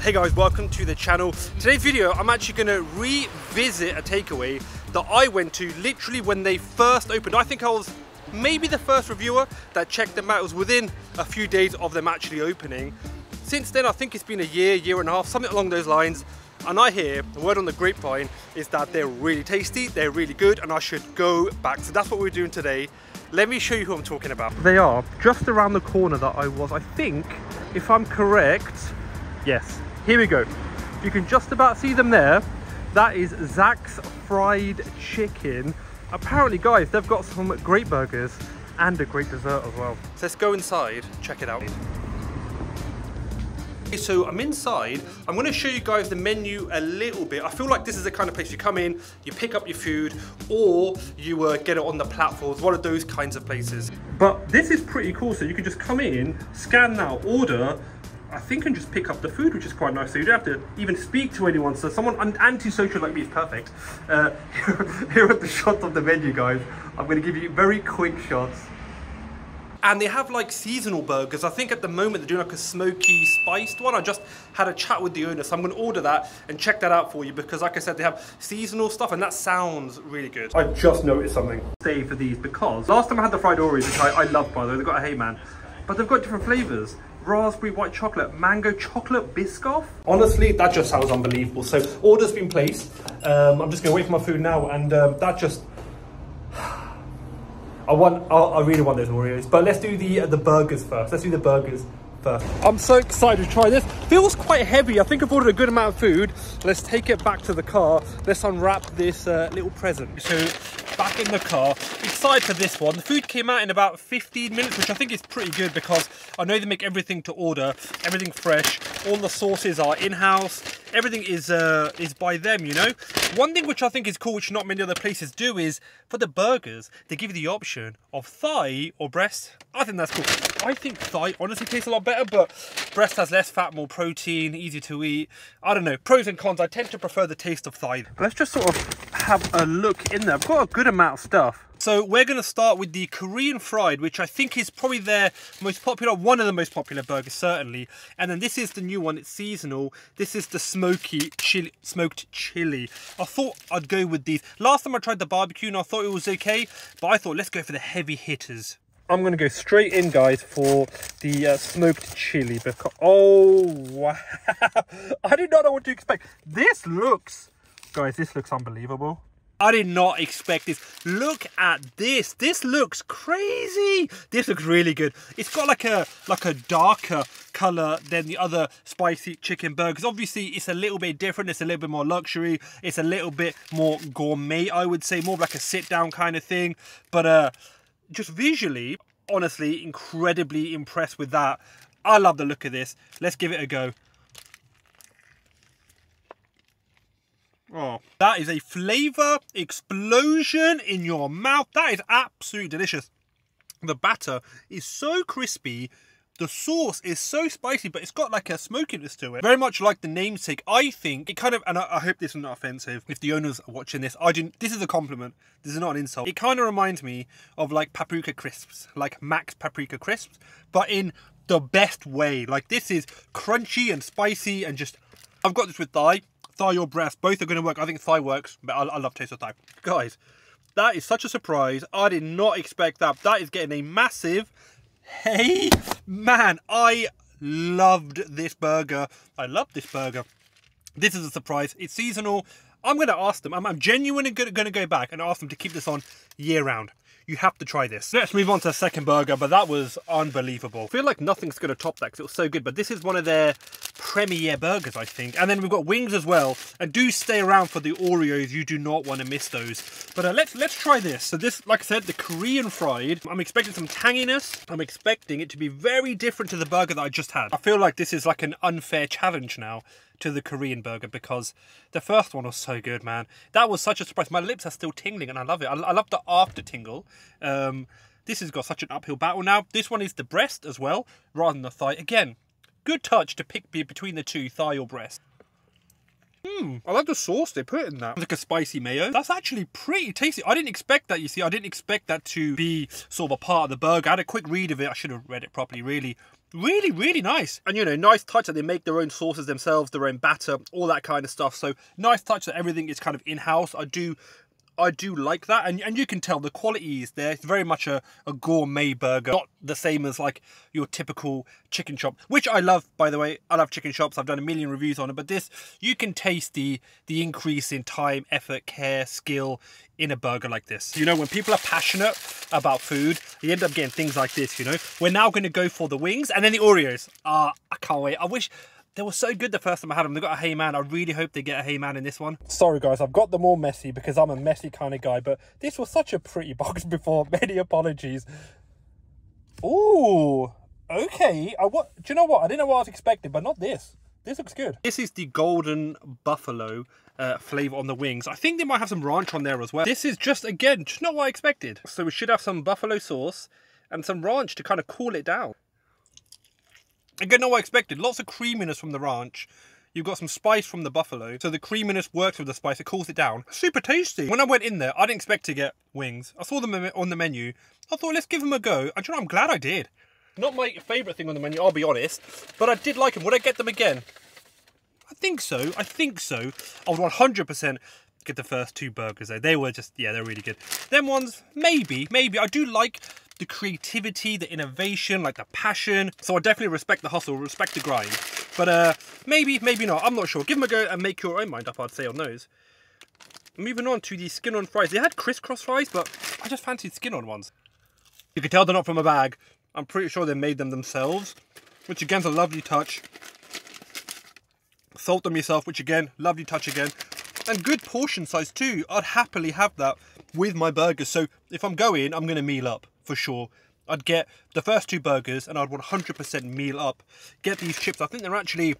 Hey guys, welcome to the channel. Today's video, I'm actually going to revisit a takeaway that I went to literally when they first opened. I think I was maybe the first reviewer that checked them out. It was within a few days of them actually opening. Since then, I think it's been a year and a half, something along those lines. And I hear, the word on the grapevine is that they're really tasty, they're really good, and I should go back. So that's what we're doing today. Let me show you who I'm talking about. They are just around the corner that I was, I think, if I'm correct, yes. Here we go. You can just about see them there. That is Zaxx fried chicken. Apparently, guys, they've got some great burgers and a great dessert as well. So let's go inside, check it out. Okay, so I'm inside. I'm going to show you guys the menu a little bit. I feel like this is the kind of place you come in, you pick up your food, or you get it on the platforms, one of those kinds of places. But this is pretty cool. So you can just come in, scan now, order, I think, and just pick up the food, which is quite nice. So you don't have to even speak to anyone. So someone antisocial like me is perfect. Here are the shots of the menu, guys. I'm going to give you very quick shots. And they have like seasonal burgers. I think at the moment they're doing like a smoky spiced one. I just had a chat with the owner, so I'm going to order that and check that out for you, because like I said, they have seasonal stuff and that sounds really good. I just noticed something. Stay for these, because last time I had the fried Oreos, which I love, by the way. They've got a HEYMAN, but they've got different flavors. Raspberry white chocolate, mango chocolate biscoff. Honestly, that just sounds unbelievable. So order's been placed. I'm just gonna wait for my food now, and that just, I really want those Oreos. But let's do the burgers first. Let's do the burgers first. I'm so excited to try this. Feels quite heavy. I think I've ordered a good amount of food. Let's take it back to the car. Let's unwrap this little present. So back in the car, excited for this one. The food came out in about 15 minutes, which I think is pretty good, because I know they make everything to order, everything fresh. All the sauces are in-house. Everything is by them, you know. One thing which I think is cool, which not many other places do, is for the burgers, they give you the option of thigh or breast. I think that's cool. I think thigh honestly tastes a lot better, but breast has less fat, more protein, easier to eat. I don't know, pros and cons. I tend to prefer the taste of thigh. Let's just sort of have a look in there. I've got a good amount of stuff. So we're going to start with the Korean fried, which I think is probably their most popular, one of the most popular burgers, certainly. And then this is the new one, it's seasonal. This is the smoked chili. I thought I'd go with these. Last time I tried the barbecue and I thought it was okay, but I thought let's go for the heavy hitters. I'm going to go straight in, guys, for the smoked chili, because, oh, wow. I did not know what to expect. This looks, guys, this looks unbelievable. I did not expect this. Look at this. This looks crazy. This looks really good. It's got like a darker color than the other spicy chicken burgers. Obviously, it's a little bit different. It's a little bit more luxury. It's a little bit more gourmet, I would say, more like a sit-down kind of thing. But just visually, honestly, incredibly impressed with that. I love the look of this. Let's give it a go. Oh, that is a flavor explosion in your mouth. That is absolutely delicious. The batter is so crispy. The sauce is so spicy, but it's got like a smokiness to it. Very much like the namesake. I think it kind of, and I hope this is not offensive if the owners are watching this. This is a compliment. This is not an insult. It kind of reminds me of like paprika crisps, like Max paprika crisps, but in the best way. Like, this is crunchy and spicy, and just, I've got this with thigh or breast. Both are going to work. I think thigh works, but I love taste of thigh. Guys, that is such a surprise. I did not expect that. That is getting a massive, hey, man, I loved this burger. I love this burger. This is a surprise. It's seasonal. I'm going to ask them. I'm genuinely going to go back and ask them to keep this on year round. You have to try this. Let's move on to the second burger, but that was unbelievable. I feel like nothing's going to top that because it was so good, but this is one of their premier burgers, I think. And then we've got wings as well. And do stay around for the Oreos. You do not want to miss those. But let's try this. So this, like I said, the Korean fried. I'm expecting some tanginess. I'm expecting it to be very different to the burger that I just had. I feel like this is like an unfair challenge now to the Korean burger, because the first one was so good, man. That was such a surprise. My lips are still tingling and I love it. I love the after tingle. This has got such an uphill battle now. This one is the breast as well, rather than the thigh. Again, good touch to pick between the two, thigh or breast. I like the sauce they put in that. It's like a spicy mayo. That's actually pretty tasty. I didn't expect that, you see. I didn't expect that to be sort of a part of the burger. I had a quick read of it. I should have read it properly, really. Really, really nice. And, you know, nice touch that they make their own sauces themselves, their own batter, all that kind of stuff. So, nice touch that everything is kind of in-house. I do like that, and you can tell the quality is there. It's very much a gourmet burger, not the same as like your typical chicken shop, which I love, by the way. I love chicken shops. I've done a million reviews on it, but this, you can taste the increase in time, effort, care, skill in a burger like this. You know, when people are passionate about food, you end up getting things like this, you know. We're now going to go for the wings and then the Oreos. I can't wait. I wish... They were so good the first time I had them. They got a HEYMAN. I really hope they get a HEYMAN in this one. Sorry guys, I've got them all messy because I'm a messy kind of guy, but this was such a pretty box before. Many apologies. Ooh, okay. Do you know what? I didn't know what I was expecting, but not this. This looks good. This is the golden buffalo flavour on the wings. I think they might have some ranch on there as well. This is just, again, just not what I expected. So we should have some buffalo sauce and some ranch to kind of cool it down. Again, not what I expected. Lots of creaminess from the ranch. You've got some spice from the buffalo. So the creaminess works with the spice. It cools it down. Super tasty. When I went in there, I didn't expect to get wings. I saw them on the menu. I thought, let's give them a go. And you know, I'm glad I did. Not my favourite thing on the menu, I'll be honest. But I did like them. Would I get them again? I think so. I think so. I would 100% get the first two burgers though. They were just, yeah, they're really good. Them ones, maybe. I do like the creativity, the innovation, like the passion. So I definitely respect the hustle, respect the grind. But maybe not. I'm not sure. Give them a go and make your own mind up, I'd say, on those. Moving on to the skin-on fries. They had crisscross fries, but I just fancied skin-on ones. You can tell they're not from a bag. I'm pretty sure they made them themselves, which again is a lovely touch. Salt them yourself, which again, lovely touch again. And good portion size too. I'd happily have that with my burgers. So if I'm going, I'm going to meal up. For sure. I'd get the first two burgers and I'd 100% meal up. Get these chips. I think they're actually,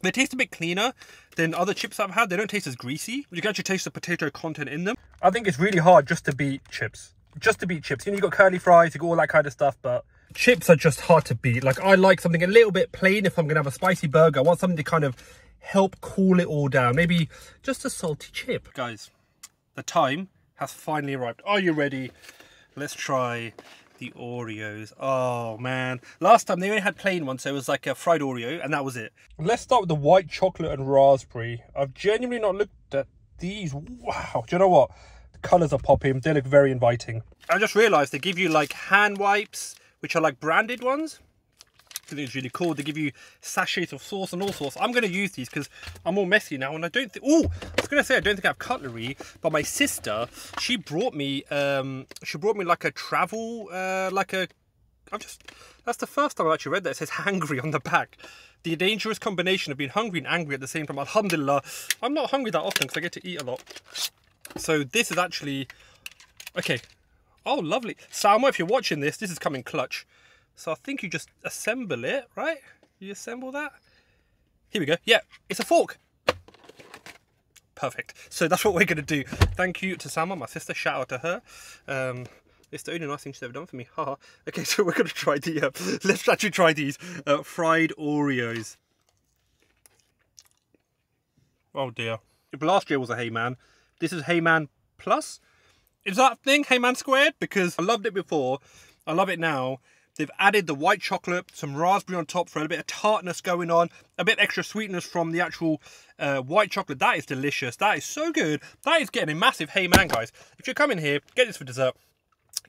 they taste a bit cleaner than other chips I've had. They don't taste as greasy. You can actually taste the potato content in them. I think it's really hard just to beat chips. Just to beat chips. You know, you got curly fries, you got all that kind of stuff, but chips are just hard to beat. Like, I like something a little bit plain if I'm going to have a spicy burger. I want something to kind of help cool it all down. Maybe just a salty chip. Guys, the time has finally arrived. Are you ready? Let's try the Oreos. Oh man, last time they only had plain ones, so it was like a fried Oreo and that was it. Let's start with the white chocolate and raspberry. I've genuinely not looked at these. Wow, do you know what? The colours are popping. They look very inviting. I just realised they give you like hand wipes, which are like branded ones. I think it's really cool. They give you sachets of sauce and all sorts. I'm going to use these because I'm all messy now, and I don't think... Oh, I was going to say I don't think I have cutlery, but my sister, she brought me like a travel, that's the first time I've actually read that. It says hangry on the back. The dangerous combination of being hungry and angry at the same time. Alhamdulillah. I'm not hungry that often because I get to eat a lot. So this is actually... Okay. Oh, lovely. Salma, if you're watching this, this is coming clutch. So I think you just assemble it, right? You assemble that. Here we go. Yeah, it's a fork. Perfect. So that's what we're going to do. Thank you to Salma, my sister. Shout out to her. It's the only nice thing she's ever done for me. Haha. Okay, so we're going to try the... let's actually try these fried Oreos. Oh dear. If last year was a HEYMAN, this is HEYMAN Plus. Is that thing HEYMAN squared? Because I loved it before. I love it now. They've added the white chocolate, some raspberry on top for a bit of tartness going on, a bit extra sweetness from the actual white chocolate. That is delicious. That is so good. That is getting a massive HEYMAN, guys. If you're coming here, get this for dessert.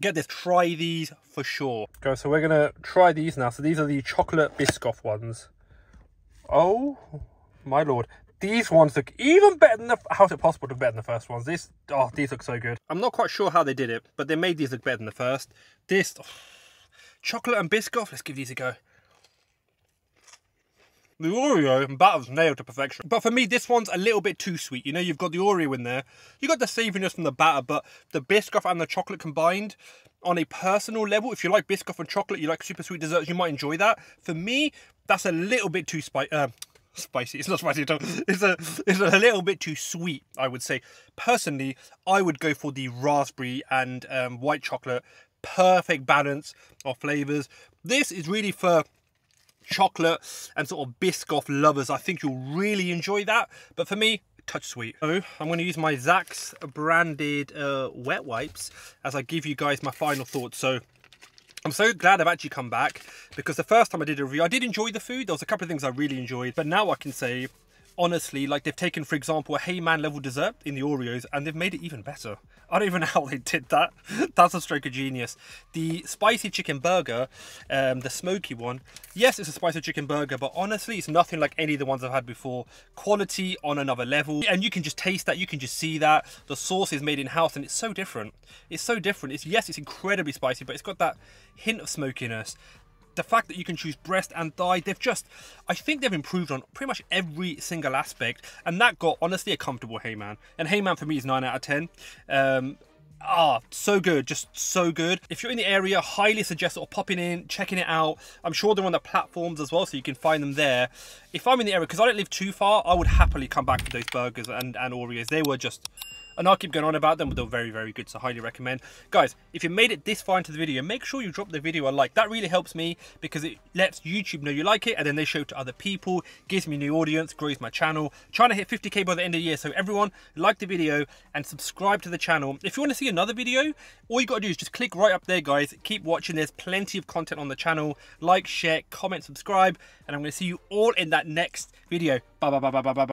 Get this. Try these for sure. Guys, so we're going to try these now. So these are the chocolate Biscoff ones. Oh, my lord. These ones look even better than the... How's it possible to look better than the first ones? These look so good. I'm not quite sure how they did it, but they made these look better than the first. This... chocolate and Biscoff, let's give these a go. The Oreo and batter's nailed to perfection. But for me, this one's a little bit too sweet. You know, you've got the Oreo in there. You got the savouriness from the batter, but the Biscoff and the chocolate combined, on a personal level, if you like Biscoff and chocolate, you like super sweet desserts, you might enjoy that. For me, that's a little bit too spicy. It's not spicy at all. It's a little bit too sweet, I would say. Personally, I would go for the raspberry and white chocolate. Perfect balance of flavors. This is really for chocolate and sort of Biscoff lovers, I think you'll really enjoy that. But for me, touch sweet. So I'm going to use my Zaxx branded wet wipes as I give you guys my final thoughts. So I'm so glad I've actually come back, because the first time I did a review, I did enjoy the food. There was a couple of things I really enjoyed, but now I can say, honestly, like, they've taken, for example, a HEYMAN level dessert in the Oreos and they've made it even better. I don't even know how they did that. That's a stroke of genius. The spicy chicken burger, the smoky one, yes, it's a spicy chicken burger, but honestly, it's nothing like any of the ones I've had before. Quality on another level, and you can just taste that, you can just see that. The sauce is made in-house and it's so different. It's so different. Yes, it's incredibly spicy, but it's got that hint of smokiness. The fact that you can choose breast and thigh, I think they've improved on pretty much every single aspect, and that got, honestly, a comfortable HEYMAN. And HEYMAN for me is 9 out of 10. So good, just so good. If you're in the area, highly suggest sort of popping in, checking it out. I'm sure they're on the platforms as well, so you can find them there. If I'm in the area, because I don't live too far, I would happily come back to those burgers and Oreos. They were just... And I'll keep going on about them, but they're very, very good, so highly recommend. Guys, if you made it this far into the video, make sure you drop the video a like. That really helps me, because it lets YouTube know you like it, and then they show it to other people, gives me a new audience, grows my channel. Trying to hit 50k by the end of the year, so everyone, like the video and subscribe to the channel. If you want to see another video, all you got to do is just click right up there, guys. Keep watching, there's plenty of content on the channel. Like, share, comment, subscribe, and I'm going to see you all in that next video. Bye, bye, bye, bye, bye, bye.